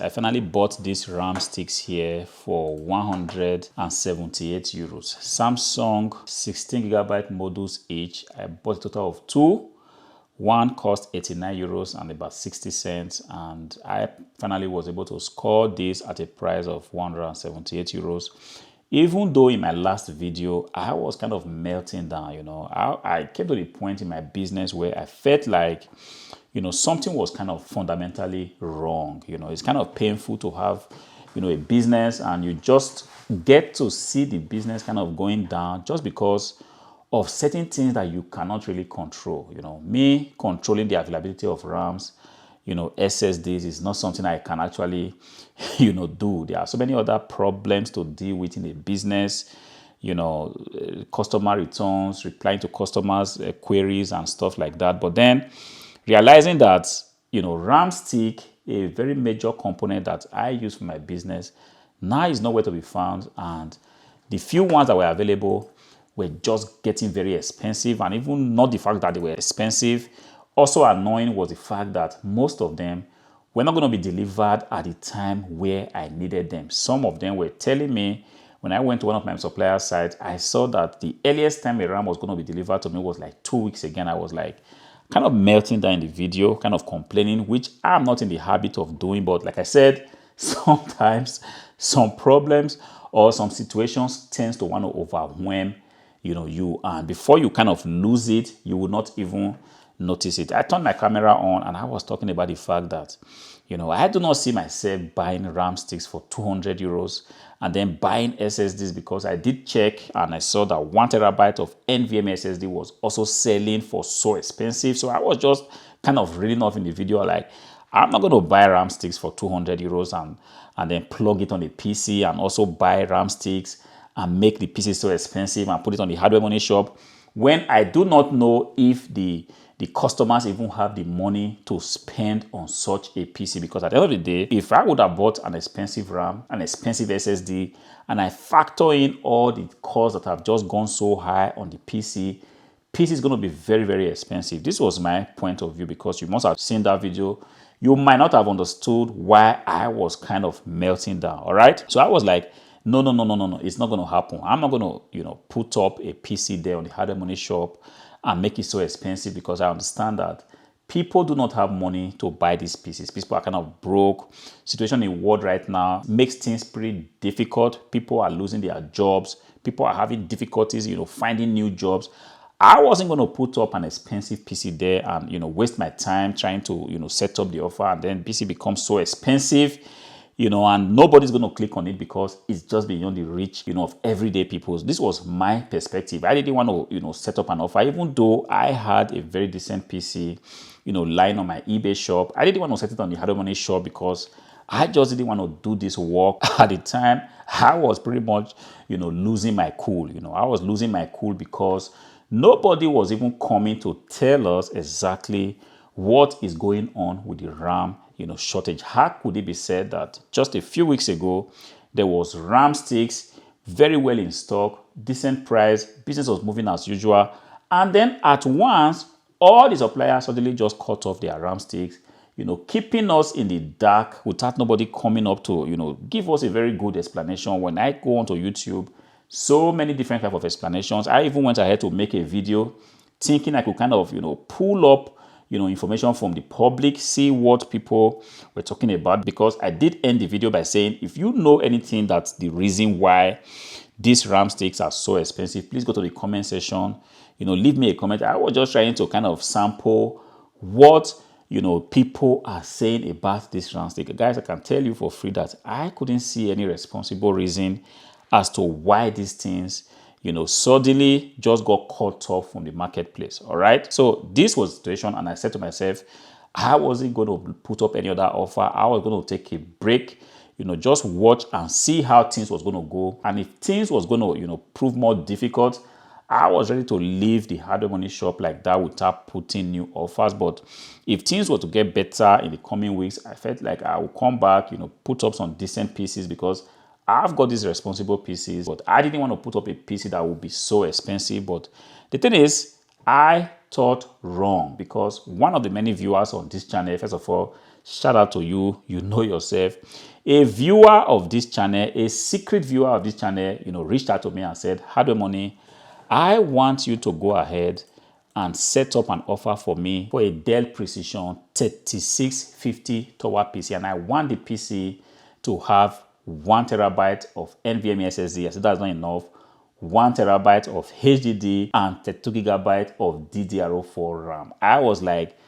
I finally bought these RAM sticks here for 178 euros. Samsung 16GB modules each. I bought a total of two. One cost 89 euros and about 60 cents. And I finally was able to score this at a price of 178 euros. Even though in my last video, I was kind of melting down, I came to the point in my business where I felt like something was kind of fundamentally wrong. It's kind of painful to have, a business and you just get to see the business kind of going down just because of certain things that you cannot really control. Me controlling the availability of RAMs, SSDs is not something I can actually, do. There are so many other problems to deal with in a business, customer returns, replying to customers' queries and stuff like that. But then realizing that, RAM stick, a very major component that I use for my business, now is nowhere to be found. And the few ones that were available were just getting very expensive. And even not the fact that they were expensive, also annoying was the fact that most of them were not going to be delivered at the time where I needed them. Some of them were telling me, when I went to one of my supplier sites, I saw that the earliest time a RAM was going to be delivered to me was like 2 weeks again. I was like, kind of melting down in the video, kind of complaining, which I'm not in the habit of doing. But like I said, sometimes some problems or some situations tends to want to overwhelm, you. And before you kind of lose it, you will not even notice it. I turned my camera on and I was talking about the fact that, I do not see myself buying RAM sticks for 200 euros and then buying SSDs, because I did check and I saw that 1 terabyte of NVMe SSD was also selling for so expensive. So I was just kind of reading off in the video like, I'm not going to buy RAM sticks for 200 euros and then plug it on a PC and also buy RAM sticks and make the PC so expensive and put it on the hardware money shop when I do not know if the customers even have the money to spend on such a PC. Because at the end of the day, if I would have bought an expensive RAM, an expensive SSD, and I factor in all the costs that have just gone so high on the PC is going to be very, very expensive. This was my point of view, because you must have seen that video. You might not have understood why I was kind of melting down, all right? So I was like, no, it's not going to happen. I'm not going to, put up a PC there on the hardware money shop and make it so expensive, because I understand that people do not have money to buy these PCs. People are kind of broke. Situation in the world right now makes things pretty difficult. People are losing their jobs. People are having difficulties, finding new jobs. I wasn't going to put up an expensive PC there and, waste my time trying to, set up the offer, and then PC becomes so expensive, and nobody's going to click on it because it's just beyond the reach, of everyday people. This was my perspective. I didn't want to, set up an offer, even though I had a very decent PC, lying on my eBay shop. I didn't want to set it on the hardware money shop because I just didn't want to do this work. At the time, I was pretty much, losing my cool. I was losing my cool because nobody was even coming to tell us exactly what is going on with the RAM, shortage. How could it be said that just a few weeks ago, there was RAM sticks very well in stock, decent price, business was moving as usual, and then at once, all the suppliers suddenly just cut off their RAM sticks, keeping us in the dark without nobody coming up to, give us a very good explanation. When I go onto YouTube, so many different types of explanations. I even went ahead to make a video thinking I could kind of, pull up, information from the public, see what people were talking about, because I did end the video by saying, if you know anything that's the reason why these RAM sticks are so expensive, please go to the comment section, leave me a comment. I was just trying to kind of sample what, people are saying about this RAM stick. Guys, I can tell you for free that I couldn't see any responsible reason as to why these things, suddenly just got cut off from the marketplace. All right. So this was the situation. And I said to myself, I wasn't going to put up any other offer. I was going to take a break, just watch and see how things was going to go. And if things was going to, prove more difficult, I was ready to leave the hardware money shop like that without putting new offers. But if things were to get better in the coming weeks, I felt like I would come back, put up some decent PCs, because I've got these responsible PCs, but I didn't want to put up a PC that would be so expensive. But the thing is, I thought wrong, because one of the many viewers on this channel, first of all, Shout out to you. You know yourself. A viewer of this channel, a secret viewer of this channel, reached out to me and said, Hardware Money, I want you to go ahead and set up an offer for me for a Dell Precision 3650 tower PC. And I want the PC to have 1 terabyte of NVMe SSD. I said that's not enough. 1 terabyte of HDD and 32 gigabyte of DDR4 RAM. I was like,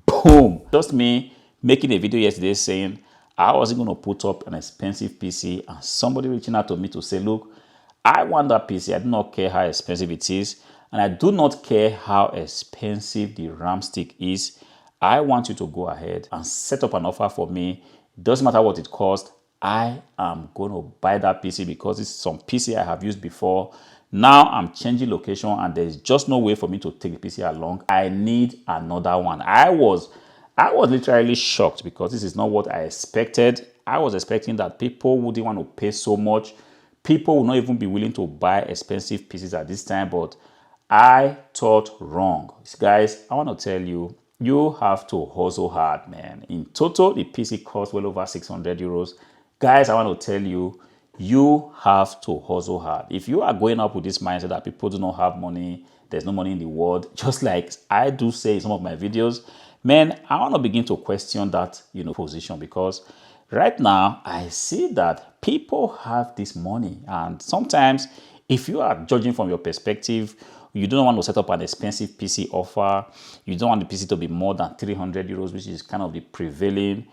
boom. Just me making a video yesterday saying I wasn't going to put up an expensive PC, and somebody reaching out to me to say, look, I want that PC. I do not care how expensive it is, and I do not care how expensive the RAM stick is. I want you to go ahead and set up an offer for me. It doesn't matter what it costs. I am going to buy that PC because it's some PC I have used before. Now I'm changing location and there's just no way for me to take the PC along. I need another one. I was literally shocked because this is not what I expected. I was expecting that people wouldn't want to pay so much. People will not even be willing to buy expensive PCs at this time, but I thought wrong. Guys, I want to tell you, you have to hustle hard, man. In total, the PC costs well over 600 euros. Guys, I want to tell you, you have to hustle hard. If you are going up with this mindset that people do not have money, there's no money in the world, just like I do say in some of my videos, man, I want to begin to question that, position, because right now I see that people have this money, and sometimes if you are judging from your perspective, you don't want to set up an expensive PC offer. You don't want the PC to be more than 300 euros, which is kind of the prevailing,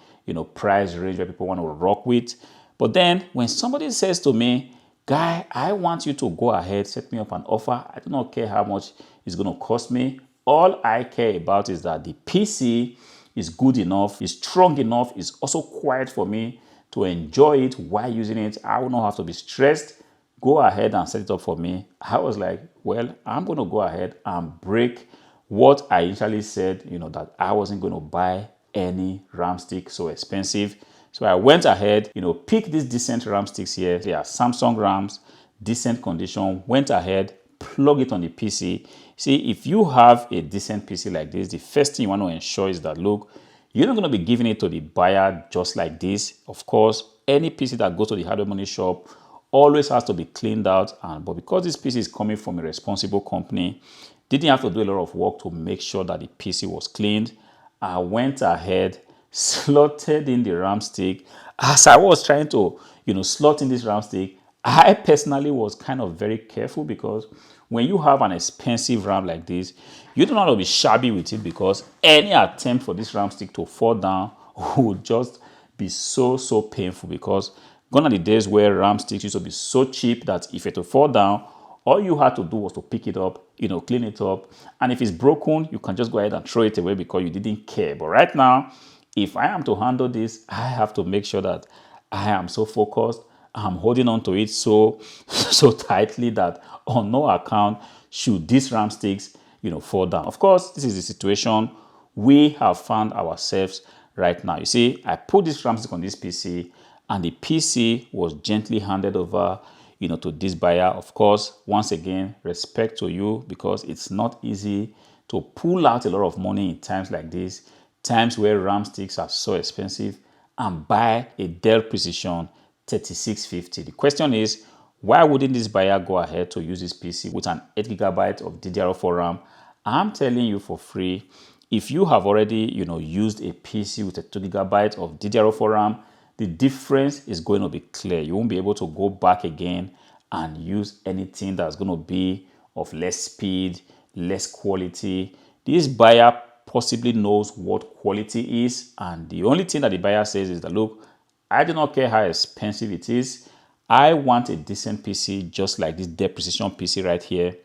price range where people want to rock with. But then when somebody says to me, guy, I want you to go ahead, set me up an offer. I do not care how much it's going to cost me. All I care about is that the PC is good enough, is strong enough, is also quiet for me to enjoy it while using it. I will not have to be stressed. Go ahead and set it up for me. I was like, well, I'm going to go ahead and break what I initially said, that I wasn't going to buy any RAM stick so expensive. So I went ahead, picked these decent RAM sticks here. They are Samsung RAMs, decent condition. Went ahead, plug it on the PC. See, if you have a decent PC like this, the first thing you want to ensure is that, look, you're not going to be giving it to the buyer just like this. Of course, any PC that goes to the Hardware Money shop always has to be cleaned out. But because this PC is coming from a responsible company, didn't have to do a lot of work to make sure that the PC was cleaned. I went ahead, slotted in the RAM stick. As I was trying to, slot in this RAM stick, I personally was kind of very careful, because when you have an expensive RAM like this, you don't want to be shabby with it, because any attempt for this RAM stick to fall down would just be so painful. Because gone are the days where RAM sticks used to be so cheap that if it were to fall down, all you had to do was to pick it up, clean it up. And if it's broken, you can just go ahead and throw it away because you didn't care. But right now, if I am to handle this, I have to make sure that I am so focused. I'm holding on to it so tightly that on no account should these RAM sticks, fall down. Of course, this is the situation we have found ourselves right now. You see, I put this RAM stick on this PC, and the PC was gently handed over, to this buyer. Of course, once again, respect to you, because it's not easy to pull out a lot of money in times like this, times where RAM sticks are so expensive, and buy a Dell Precision 3650. The question is, why wouldn't this buyer go ahead to use this PC with an 8 gigabyte of DDR4 RAM? I'm telling you for free, if you have already, used a PC with a 2 gigabyte of DDR4 RAM, the difference is going to be clear. You won't be able to go back again and use anything that's going to be of less speed, less quality. This buyer possibly knows what quality is, and the only thing that the buyer says is that, look, I do not care how expensive it is. I want a decent PC just like this Dell Precision PC right here.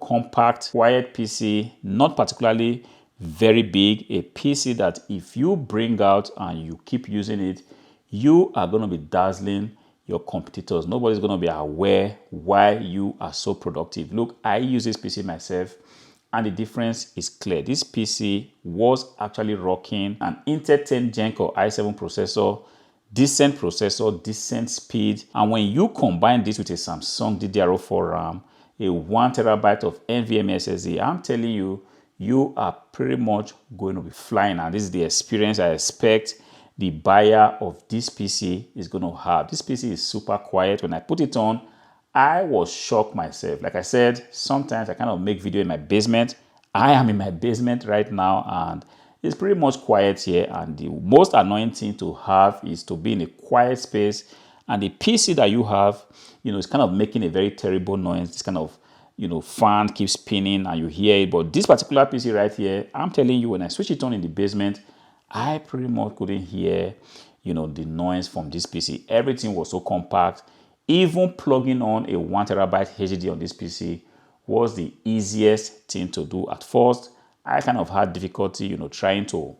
Compact, quiet PC, not particularly very big. A PC that if you bring out and you keep using it, you are going to be dazzling your competitors. Nobody's going to be aware why you are so productive. Look, I use this PC myself, and the difference is clear. This PC was actually rocking an Intel 10 Gen Core i7 processor, decent speed. And when you combine this with a Samsung DDR4 RAM, a 1 terabyte of NVMe SSD, I'm telling you, you are pretty much going to be flying. And this is the experience I expect the buyer of this PC is going to have. This PC is super quiet. When I put it on, I was shocked myself. Like I said, sometimes I kind of make video in my basement. I am in my basement right now and it's pretty much quiet here. And the most annoying thing to have is to be in a quiet space. And the PC that you have, is kind of making a very terrible noise. This kind of, fan keeps spinning and you hear it. But this particular PC right here, I'm telling you, when I switch it on in the basement, I pretty much couldn't hear, the noise from this PC. Everything was so compact. Even plugging on a 1 terabyte HDD on this PC was the easiest thing to do at first. I kind of had difficulty, trying to,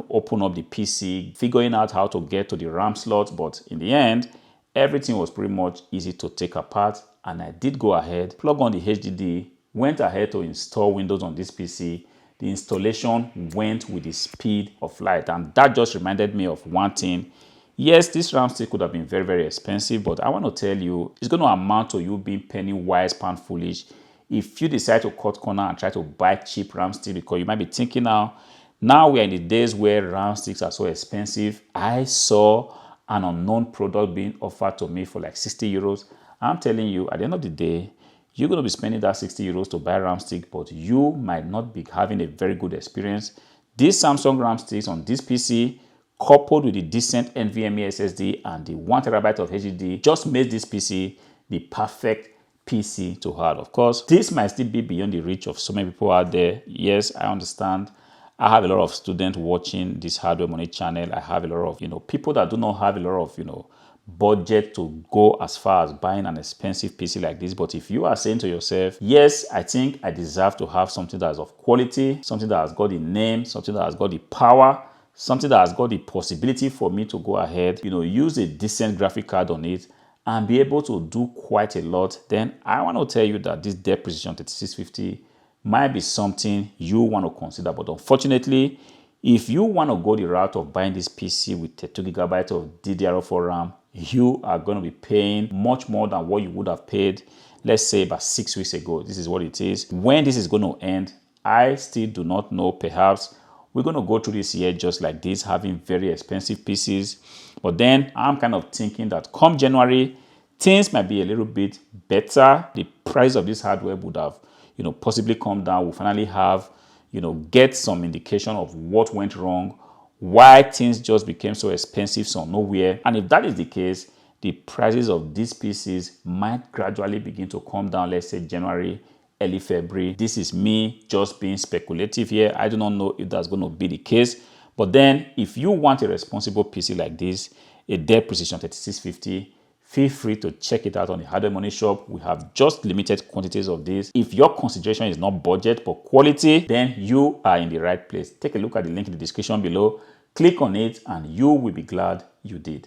open up the PC, figuring out how to get to the RAM slot. But in the end, everything was pretty much easy to take apart. And I did go ahead, plug on the HDD, went ahead to install Windows on this PC. The installation went with the speed of light. And that just reminded me of one thing. Yes, this RAM stick could have been very, very expensive, but I want to tell you, it's going to amount to you being penny wise, pound foolish if you decide to cut corner and try to buy cheap RAM stick, because you might be thinking now we are in the days where RAM sticks are so expensive. I saw an unknown product being offered to me for like 60 euros. I'm telling you, at the end of the day, you're going to be spending that 60 euros to buy RAM stick, but you might not be having a very good experience. These Samsung RAM sticks on this PC, coupled with the decent NVMe SSD and the 1 terabyte of HDD, just made this PC the perfect PC to have. Of course, this might still be beyond the reach of so many people out there. Yes, I understand. I have a lot of students watching this Hardware Money channel. I have a lot of, people that do not have a lot of, budget to go as far as buying an expensive PC like this. But if you are saying to yourself, yes, I think I deserve to have something that is of quality, something that has got the name, something that has got the power, something that has got the possibility for me to go ahead, use a decent graphic card on it and be able to do quite a lot, then I want to tell you that this Dell Precision 3650 might be something you want to consider. But unfortunately, if you want to go the route of buying this PC with 32 gigabytes of DDR4 RAM, you are going to be paying much more than what you would have paid, let's say, about 6 weeks ago. This is what it is. When this is going to end, I still do not know. Perhaps we're going to go through this year just like this, having very expensive PCs. But then I'm kind of thinking that come January, things might be a little bit better. The price of this hardware would have, possibly come down. We'll finally have, get some indication of what went wrong, why things just became so expensive from nowhere. And if that is the case, the prices of these PCs might gradually begin to come down, let's say January, early February. This is me just being speculative here. I do not know if that's going to be the case. But then if you want a responsible PC like this, a Dell Precision 3650, feel free to check it out on the Hardware Money shop. We have just limited quantities of this. If your consideration is not budget but quality, then you are in the right place. Take a look at the link in the description below. Click on it and you will be glad you did.